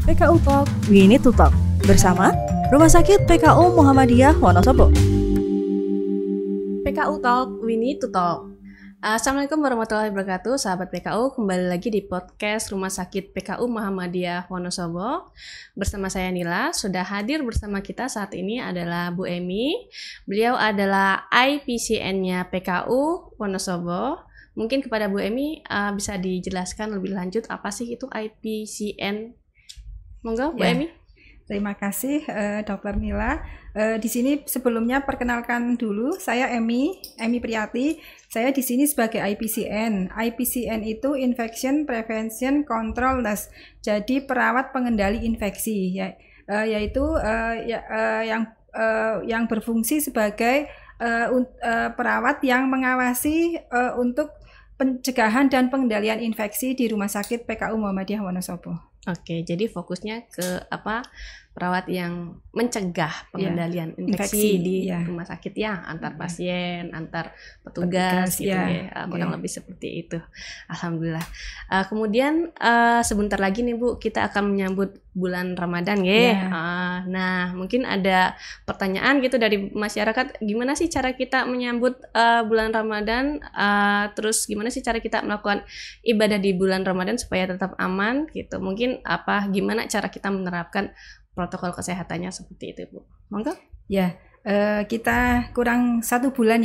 PKU Talk, We Need to Talk bersama Rumah Sakit PKU Muhammadiyah Wonosobo. PKU Talk, We Need to Talk. Assalamualaikum warahmatullahi wabarakatuh, sahabat PKU. Kembali lagi di podcast Rumah Sakit PKU Muhammadiyah Wonosobo. Bersama saya Nila, sudah hadir bersama kita saat ini adalah Bu Emi. Beliau adalah IPCN-nya PKU Wonosobo. Mungkin kepada Bu Emi bisa dijelaskan lebih lanjut apa sih itu IPCN? Monggo, Bu Emi. Terima kasih Dr. Nila. Di sini sebelumnya perkenalkan dulu, saya Emi Priyati. Saya di sini sebagai IPCN. IPCN itu Infection Prevention Control Nurse. Jadi perawat pengendali infeksi, yaitu yang berfungsi sebagai perawat yang mengawasi untuk pencegahan dan pengendalian infeksi di Rumah Sakit PKU Muhammadiyah Wonosobo. Oke, jadi fokusnya ke perawat yang mencegah pengendalian infeksi di rumah sakit ya, antar pasien, antar petugas gitu kurang lebih seperti itu. Alhamdulillah. Kemudian sebentar lagi nih Bu, kita akan menyambut bulan Ramadan ya. Nah, mungkin ada pertanyaan gitu dari masyarakat, gimana sih cara kita menyambut bulan Ramadan? Terus gimana sih cara kita melakukan ibadah di bulan Ramadan supaya tetap aman gitu? Mungkin gimana cara kita menerapkan protokol kesehatannya seperti itu, Bu? Monggo? Ya, kita kurang 1 bulan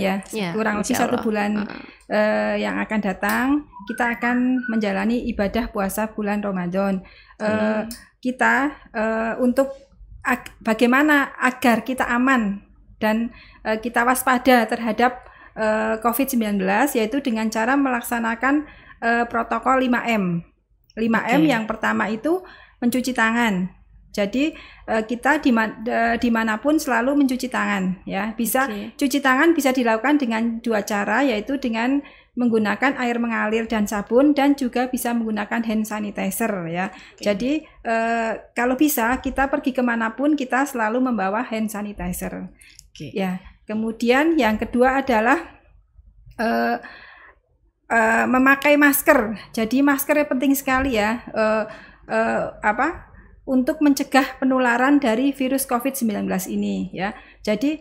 kurang lebih 1 bulan yang akan datang, kita akan menjalani ibadah puasa bulan Ramadan. Kita untuk bagaimana agar kita aman dan kita waspada terhadap COVID-19, yaitu dengan cara melaksanakan protokol 5M. 5M yang pertama itu mencuci tangan. Jadi kita dimanapun selalu mencuci tangan, ya. Cuci tangan bisa dilakukan dengan 2 cara, yaitu dengan menggunakan air mengalir dan sabun, dan juga bisa menggunakan hand sanitizer, ya. Jadi kalau bisa kita pergi kemanapun kita selalu membawa hand sanitizer. Ya. Kemudian yang kedua adalah memakai masker. Jadi masker penting sekali ya. Untuk mencegah penularan dari virus COVID-19 ini, ya. Jadi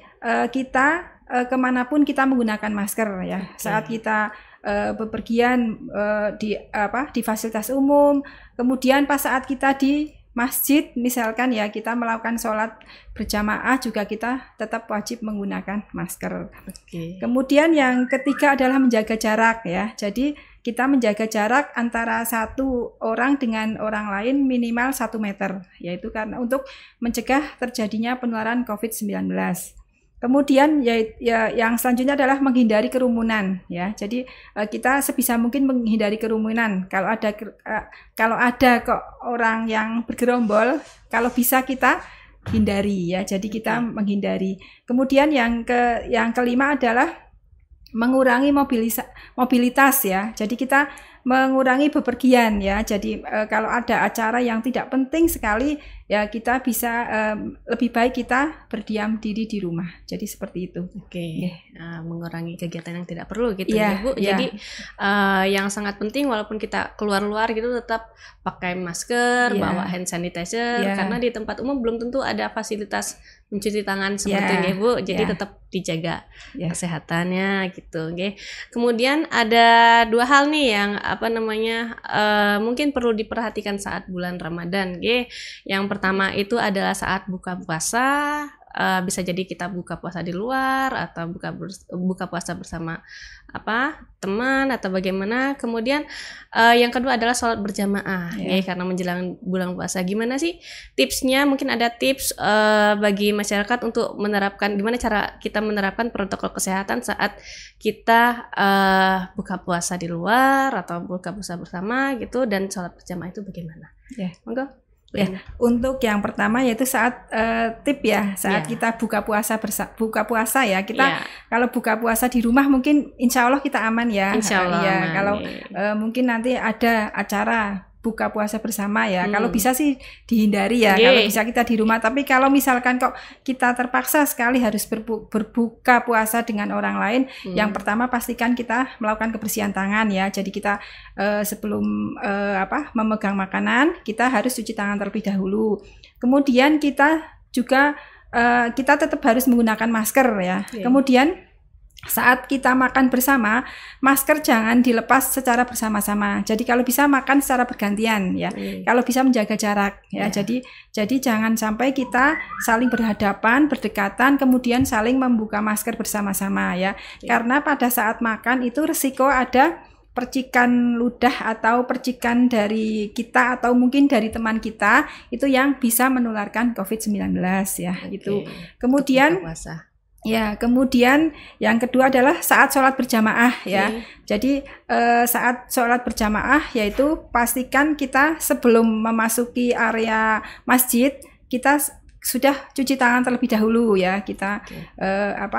kita kemanapun kita menggunakan masker, ya. Saat kita bepergian di fasilitas umum, kemudian pas saat kita di masjid misalkan ya, kita melakukan sholat berjamaah juga kita tetap wajib menggunakan masker. Kemudian yang ketiga adalah menjaga jarak, ya. Jadi kita menjaga jarak antara satu orang dengan orang lain minimal 1 meter, yaitu karena untuk mencegah terjadinya penularan COVID-19. Kemudian yang selanjutnya adalah menghindari kerumunan, ya. Jadi kita sebisa mungkin menghindari kerumunan. Kalau ada kok orang yang bergerombol, kalau bisa kita hindari, ya. Jadi kita menghindari. Kemudian yang kelima adalah mengurangi mobilitas, ya. Jadi kita mengurangi bepergian, ya. Jadi kalau ada acara yang tidak penting sekali, ya kita bisa lebih baik kita berdiam diri di rumah. Jadi seperti itu. Mengurangi kegiatan yang tidak perlu gitu ya, Bu. Jadi yang sangat penting walaupun kita keluar gitu tetap pakai masker, bawa hand sanitizer, karena di tempat umum belum tentu ada fasilitas mencuci tangan seperti Bu. Jadi tetap dijaga kesehatannya gitu. Kemudian ada 2 hal nih yang mungkin perlu diperhatikan saat bulan Ramadan. Yang pertama itu adalah saat buka puasa. Bisa jadi kita buka puasa di luar atau buka puasa bersama teman atau bagaimana. Kemudian yang kedua adalah sholat berjamaah, karena menjelang bulan puasa. Gimana sih tipsnya? Mungkin ada tips bagi masyarakat untuk menerapkan, gimana cara kita menerapkan protokol kesehatan saat kita buka puasa di luar atau buka puasa bersama gitu, dan sholat berjamaah itu bagaimana? Monggo. Untuk yang pertama yaitu saat saat kita buka puasa ya, kita kalau buka puasa di rumah mungkin insya Allah kita aman ya. Insya Allah aman. Kalau mungkin nanti ada acara buka puasa bersama ya. Kalau bisa sih dihindari ya. Kalau bisa kita di rumah. Tapi kalau misalkan kok kita terpaksa sekali harus berbuka puasa dengan orang lain, yang pertama pastikan kita melakukan kebersihan tangan ya. Jadi kita sebelum memegang makanan, kita harus cuci tangan terlebih dahulu. Kemudian kita juga kita tetap harus menggunakan masker ya. Kemudian saat kita makan bersama, masker jangan dilepas secara bersama-sama. Jadi kalau bisa makan secara bergantian ya. Kalau bisa menjaga jarak ya. Jadi jangan sampai kita saling berhadapan, berdekatan, kemudian saling membuka masker bersama-sama ya. Karena pada saat makan itu resiko ada percikan ludah atau percikan dari kita atau mungkin dari teman kita itu yang bisa menularkan COVID-19 ya. Gitu. Kemudian ya, kemudian yang kedua adalah saat sholat berjamaah ya. Jadi saat sholat berjamaah yaitu pastikan kita sebelum memasuki area masjid kita sudah cuci tangan terlebih dahulu ya. Kita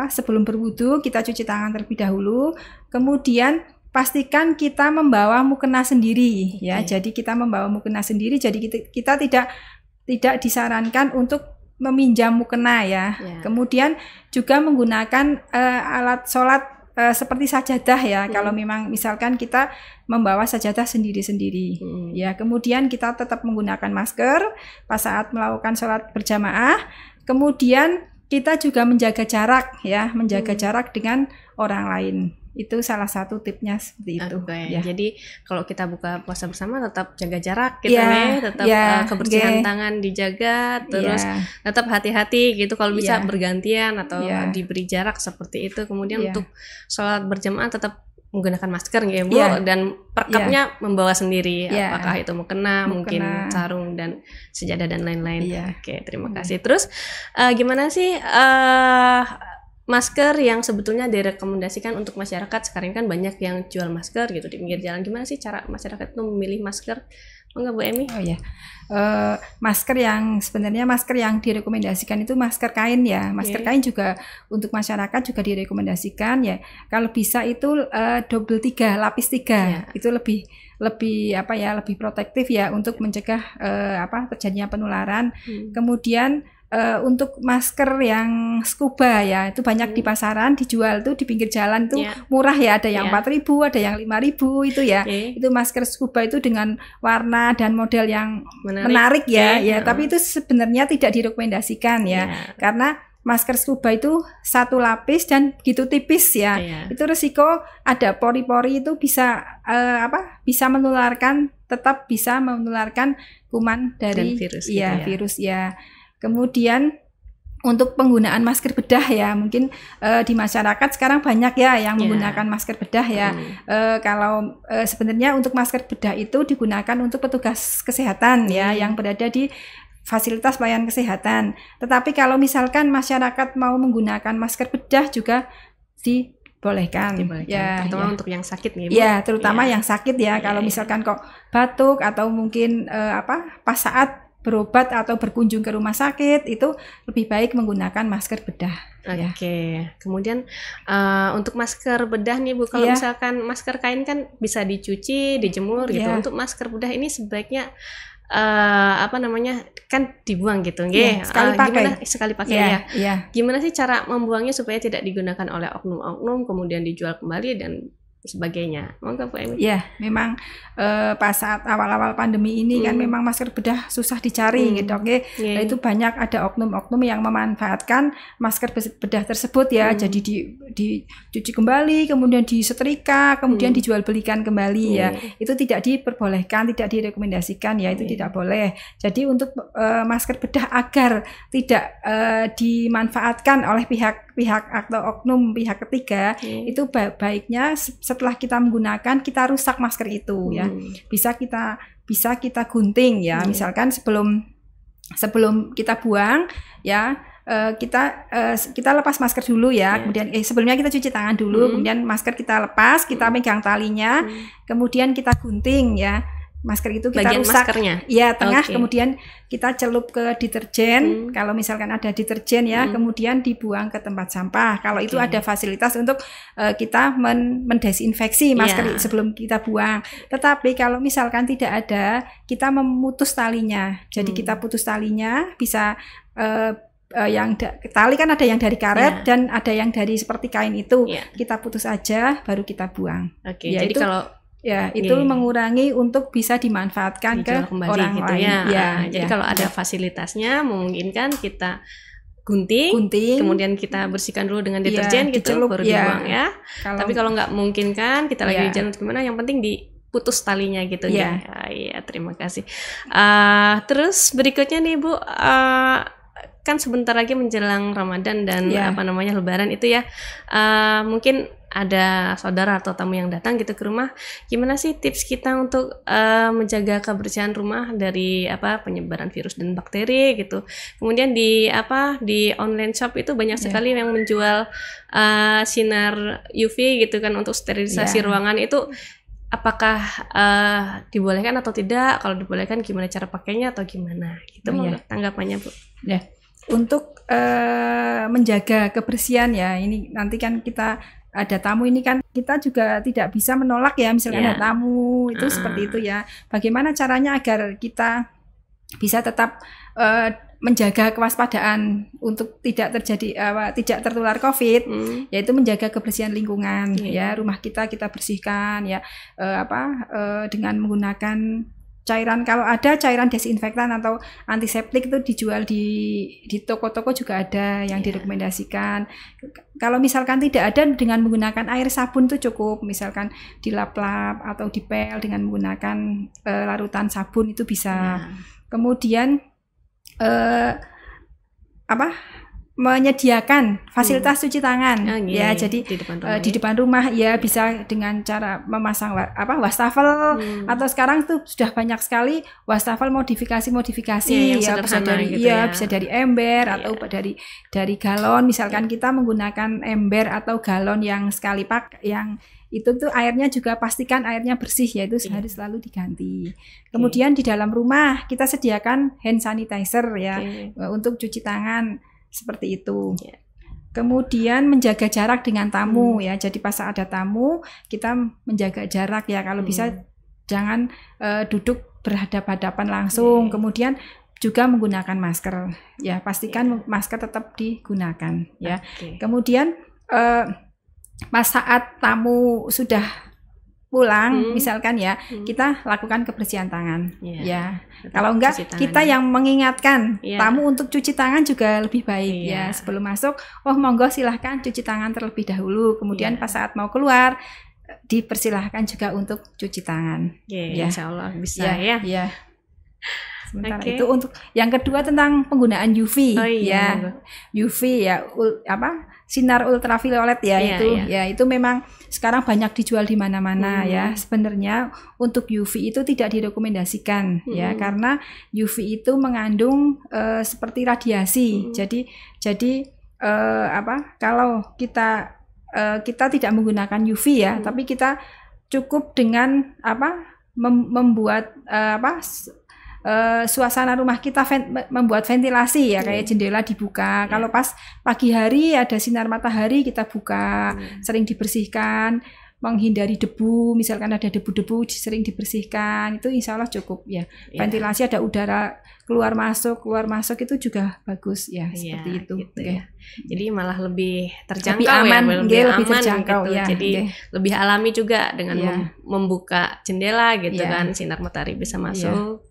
sebelum berwudu kita cuci tangan terlebih dahulu. Kemudian pastikan kita membawa mukena sendiri ya. Jadi kita membawa mukena sendiri. Jadi kita tidak disarankan untuk meminjam mukena ya. Kemudian juga menggunakan alat sholat seperti sajadah ya. Kalau memang misalkan kita membawa sajadah sendiri-sendiri ya. Kemudian kita tetap menggunakan masker pas saat melakukan sholat berjamaah. Kemudian kita juga menjaga jarak ya, menjaga jarak dengan orang lain. Itu salah satu tipnya seperti itu. Ya. Jadi kalau kita buka puasa bersama tetap jaga jarak gitu tetap kebersihan tangan dijaga, terus tetap hati-hati gitu kalau bisa bergantian atau diberi jarak seperti itu. Kemudian untuk sholat berjamaah tetap menggunakan masker ya Bu, dan perkapnya membawa sendiri, apakah itu mukena, mungkin sarung dan sejadah dan lain-lain. Oke, terima kasih. Terus gimana sih masker yang sebetulnya direkomendasikan untuk masyarakat? Sekarang kan banyak yang jual masker gitu di pinggir jalan. Gimana sih cara masyarakat itu memilih masker? Enggak Bu Emi? Masker yang sebenarnya masker yang direkomendasikan itu masker kain ya. Masker kain juga untuk masyarakat juga direkomendasikan ya. Kalau bisa itu double 3, lapis 3. Itu lebih lebih protektif ya untuk mencegah terjadinya penularan. Kemudian untuk masker yang scuba ya itu banyak di pasaran dijual tuh di pinggir jalan tuh murah ya, ada yang 4.000 ada yang 5.000 itu ya. Itu masker scuba itu dengan warna dan model yang menarik ya. Tapi itu sebenarnya tidak direkomendasikan ya. Karena masker scuba itu satu lapis dan begitu tipis ya. Itu risiko ada pori-pori itu bisa bisa menularkan, tetap bisa menularkan kuman dari virus virus ya. Kemudian untuk penggunaan masker bedah ya, mungkin di masyarakat sekarang banyak ya yang menggunakan masker bedah ya. Kalau sebenarnya untuk masker bedah itu digunakan untuk petugas kesehatan ya yang berada di fasilitas pelayanan kesehatan. Tetapi kalau misalkan masyarakat mau menggunakan masker bedah juga dibolehkan. Ya, terutama untuk yang sakit nih Bu. Ya, terutama yang sakit ya. Kalau misalkan kok batuk atau mungkin pas saat berobat atau berkunjung ke rumah sakit itu lebih baik menggunakan masker bedah. Oke. Kemudian untuk masker bedah nih Bu, kalau misalkan masker kain kan bisa dicuci, dijemur gitu. Untuk masker bedah ini sebaiknya kan dibuang gitu, sekali pakai. Sekali pakai Gimana sih cara membuangnya supaya tidak digunakan oleh oknum-oknum kemudian dijual kembali dan sebagainya? Monggo Bu Emi. Ya, memang pas saat awal-awal pandemi ini kan memang masker bedah susah dicari gitu, Nah, itu banyak ada oknum-oknum yang memanfaatkan masker bedah tersebut ya. Jadi dicuci kembali, kemudian disetrika, kemudian dijual belikan kembali ya. Itu tidak diperbolehkan, tidak direkomendasikan ya, itu tidak boleh. Jadi untuk masker bedah agar tidak dimanfaatkan oleh pihak atau oknum pihak ketiga, itu baiknya setelah kita menggunakan kita rusak masker itu ya. Bisa kita gunting ya. Misalkan sebelum kita buang ya, kita lepas masker dulu ya. Kemudian sebelumnya kita cuci tangan dulu, kemudian masker kita lepas, kita pegang talinya, kemudian kita gunting ya. masker itu kita bagian rusak, maskernya. Ya tengah, kemudian kita celup ke deterjen. Kalau misalkan ada deterjen ya, kemudian dibuang ke tempat sampah. Kalau itu ada fasilitas untuk kita mendesinfeksi masker sebelum kita buang. Tetapi kalau misalkan tidak ada, kita memutus talinya. Jadi kita putus talinya, bisa yang tali kan ada yang dari karet dan ada yang dari seperti kain itu. Kita putus aja, baru kita buang. Jadi kalau itu mengurangi untuk bisa dimanfaatkan ke orang gitu lain. Jadi kalau ada fasilitasnya memungkinkan kita gunting, kemudian kita bersihkan dulu dengan deterjen gitu, baru dibuang ya. Tapi kalau nggak memungkinkan, kita lagi jalan gimana, yang penting diputus talinya gitu ya. Iya, terima kasih. Terus berikutnya nih Bu, kan sebentar lagi menjelang Ramadan dan Lebaran itu ya, mungkin ada saudara atau tamu yang datang gitu ke rumah. Gimana sih tips kita untuk menjaga kebersihan rumah dari penyebaran virus dan bakteri gitu. Kemudian di online shop itu banyak sekali yang menjual sinar UV gitu kan untuk sterilisasi ruangan. Itu apakah dibolehkan atau tidak? Kalau dibolehkan gimana cara pakainya atau gimana? Gitu tanggapannya Bu. Untuk menjaga kebersihan ya, ini nanti kan kita ada tamu, ini kan kita juga tidak bisa menolak ya, misalnya ada tamu itu seperti itu ya. Bagaimana caranya agar kita bisa tetap menjaga kewaspadaan untuk tidak tertular COVID, yaitu menjaga kebersihan lingkungan ya, rumah kita bersihkan ya, dengan menggunakan cairan, kalau ada cairan desinfektan atau antiseptik itu dijual di toko-toko juga ada yang direkomendasikan. Kalau misalkan tidak ada, dengan menggunakan air sabun itu cukup, misalkan dilap-lap atau dipel dengan menggunakan larutan sabun itu bisa. Kemudian menyediakan fasilitas cuci tangan jadi di depan rumah ya, bisa dengan cara memasang wastafel atau sekarang tuh sudah banyak sekali wastafel modifikasi ya, bisa dari bisa dari ember atau dari galon. Misalkan kita menggunakan ember atau galon yang sekali pakai, yang itu tuh airnya juga pastikan airnya bersih, yaitu harus selalu diganti. Kemudian di dalam rumah kita sediakan hand sanitizer ya, untuk cuci tangan seperti itu. Kemudian menjaga jarak dengan tamu ya. Jadi pas ada tamu kita menjaga jarak ya. Kalau bisa jangan duduk berhadapan-hadapan langsung. Kemudian juga menggunakan masker ya. Pastikan masker tetap digunakan ya. Kemudian pas saat tamu sudah pulang misalkan ya, kita lakukan kebersihan tangan ya. Kalau enggak, kita yang mengingatkan tamu untuk cuci tangan juga lebih baik ya. Sebelum masuk, monggo silahkan cuci tangan terlebih dahulu. Kemudian pas saat mau keluar, dipersilahkan juga untuk cuci tangan. Insya Allah bisa ya. Sementara itu untuk yang kedua tentang penggunaan UV UV ya, sinar ultraviolet ya, itu memang sekarang banyak dijual di mana-mana ya. Sebenarnya untuk UV itu tidak direkomendasikan ya, karena UV itu mengandung seperti radiasi. Jadi kalau kita tidak menggunakan UV ya, tapi kita cukup dengan membuat suasana rumah kita membuat ventilasi ya, kayak jendela dibuka. Kalau pas pagi hari ada sinar matahari, kita buka, sering dibersihkan, menghindari debu, misalkan ada debu-debu sering dibersihkan, itu insya Allah cukup ya. Ventilasi, ada udara keluar masuk itu juga bagus ya, seperti itu gitu ya. Jadi malah lebih terjangkau, lebih aman, lebih aman terjangkau gitu. Ya, jadi lebih alami juga dengan membuka jendela gitu kan, sinar matahari bisa masuk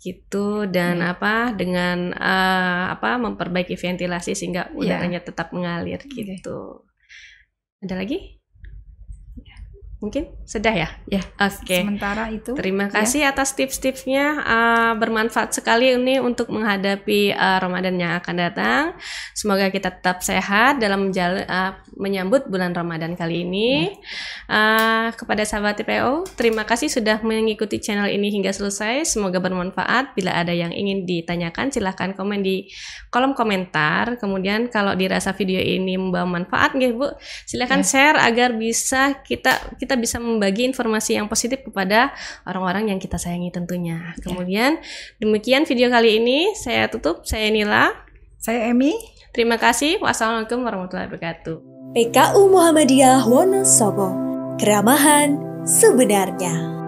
gitu, dan dengan memperbaiki ventilasi sehingga udaranya tetap mengalir gitu. Ada lagi? Mungkin sudah ya? Sementara itu. Terima kasih atas tips-tipsnya, bermanfaat sekali ini untuk menghadapi Ramadan yang akan datang. Semoga kita tetap sehat dalam menyambut bulan Ramadan kali ini. Kepada sahabat TPO, terima kasih sudah mengikuti channel ini hingga selesai. Semoga bermanfaat. Bila ada yang ingin ditanyakan, silahkan komen di kolom komentar. Kemudian kalau dirasa video ini membawa manfaat, Bu, silahkan share agar bisa kita bisa membagi informasi yang positif kepada orang-orang yang kita sayangi tentunya. Kemudian demikian video kali ini. Saya tutup. Saya Nila. Saya Emi. Terima kasih. Wassalamualaikum warahmatullahi wabarakatuh. PKU Muhammadiyah Wonosobo, keramahan sebenarnya.